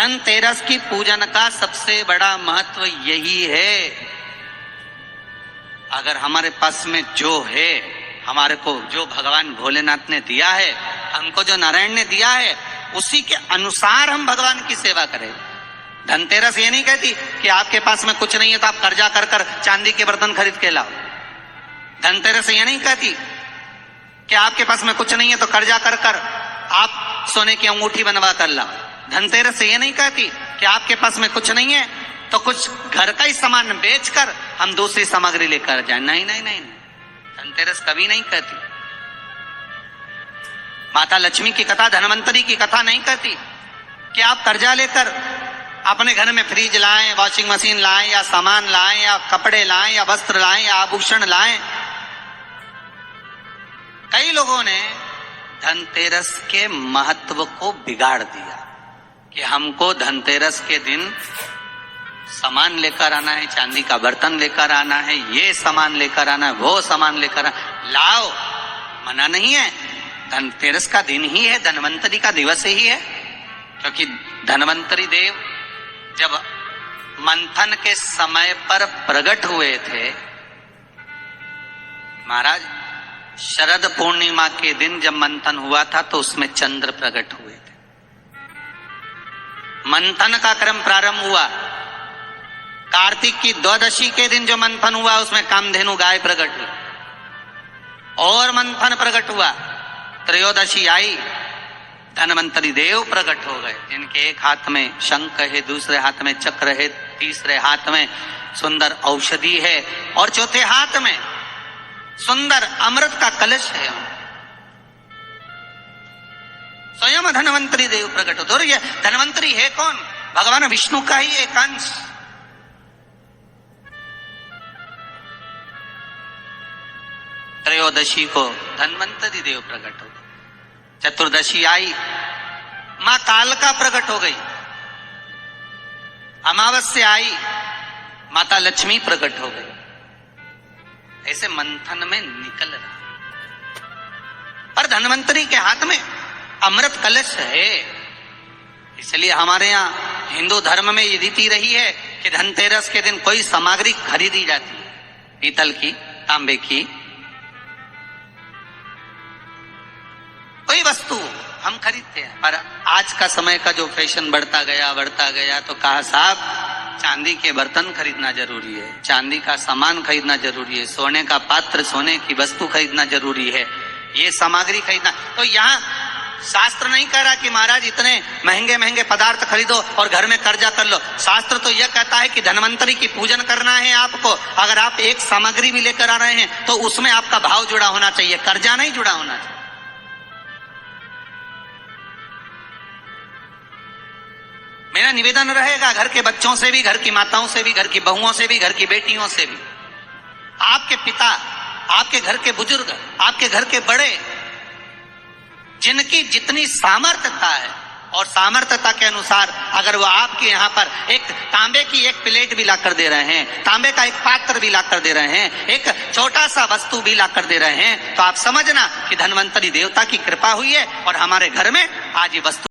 धनतेरस की पूजन का सबसे बड़ा महत्व यही है, अगर हमारे पास में जो है, हमारे को जो भगवान भोलेनाथ ने दिया है, हमको जो नारायण ने दिया है, उसी के अनुसार हम भगवान की सेवा करें। धनतेरस ये नहीं कहती कि आपके पास में कुछ नहीं है तो आप कर्जा कर कर चांदी के बर्तन खरीद के लाओ। धनतेरस ये नहीं कहती कि आपके पास में कुछ नहीं है तो कर्जा कर कर आप सोने की अंगूठी बनवा कर लाओ। धनतेरस ये नहीं कहती कि आपके पास में कुछ नहीं है तो कुछ घर का ही सामान बेचकर हम दूसरी सामग्री लेकर जाए। नहीं नहीं नहीं, धनतेरस कभी नहीं कहती। माता लक्ष्मी की कथा, धनवंतरी की कथा नहीं कहती कि आप कर्जा लेकर अपने घर में फ्रिज लाएं, वॉशिंग मशीन लाएं, या सामान लाएं, या कपड़े लाएं, या वस्त्र लाएं, या आभूषण लाएं। कई लोगों ने धनतेरस के महत्व को बिगाड़ दिया कि हमको धनतेरस के दिन सामान लेकर आना है, चांदी का बर्तन लेकर आना है, ये सामान लेकर आना है, वो सामान लेकर आना। लाओ, मना नहीं है। धनतेरस का दिन ही है, धनवंतरी का दिवस ही है, क्योंकि धनवंतरी देव जब मंथन के समय पर प्रकट हुए थे, महाराज शरद पूर्णिमा के दिन जब मंथन हुआ था तो उसमें चंद्र प्रकट हुए थे। मंथन का क्रम प्रारंभ हुआ, कार्तिक की द्वादशी के दिन जो मंथन हुआ उसमें कामधेनु गाय प्रकट हुई, और मंथन प्रकट हुआ, त्रयोदशी आई, धनवंतरी देव प्रकट हो गए, जिनके एक हाथ में शंख है, दूसरे हाथ में चक्र है, तीसरे हाथ में सुंदर औषधि है, और चौथे हाथ में सुंदर अमृत का कलश है। स्वयं धनवंतरी देव प्रकट होते। और ये धनवंतरी है कौन? भगवान विष्णु का ही एक अंश। त्रयोदशी को धनवंतरी देव प्रकट हो गए, चतुर्दशी आई, मां कालका प्रकट हो गई, अमावस्या आई, माता लक्ष्मी प्रकट हो गई। ऐसे मंथन में निकल रहा, पर धनवंतरी के हाथ में अमृत कलश है। इसलिए हमारे यहाँ हिंदू धर्म में ये रीति रही है कि धनतेरस के दिन कोई सामग्री खरीदी जाती है, पीतल की, तांबे की, कोई वस्तु हम खरीदते हैं। पर आज का समय का जो फैशन बढ़ता गया तो कहा साहब चांदी के बर्तन खरीदना जरूरी है, चांदी का सामान खरीदना जरूरी है, सोने का पात्र, सोने की वस्तु खरीदना जरूरी है, ये सामग्री खरीदना। तो यहाँ शास्त्र नहीं कह रहा कि महाराज इतने महंगे महंगे पदार्थ खरीदो और घर में कर्जा कर लो। शास्त्र तो यह कहता है कि धनवंतरी की पूजन करना है आपको, अगर आप एक सामग्री भी लेकर आ रहे हैं तो उसमें आपका भाव जुड़ा होना चाहिए, कर्जा नहीं जुड़ा होना चाहिए। मेरा निवेदन रहेगा घर के बच्चों से भी, घर की माताओं से भी, घर की बहुओं से भी, घर की बेटियों से भी, आपके पिता, आपके घर के बुजुर्ग, आपके घर के बड़े, जिनकी जितनी सामर्थ्यता है और सामर्थ्यता के अनुसार अगर वो आपके यहाँ पर एक तांबे की एक प्लेट भी ला कर दे रहे हैं, तांबे का एक पात्र भी ला कर दे रहे हैं, एक छोटा सा वस्तु भी ला कर दे रहे हैं, तो आप समझना कि धनवंतरी देवता की कृपा हुई है और हमारे घर में आज ये वस्तु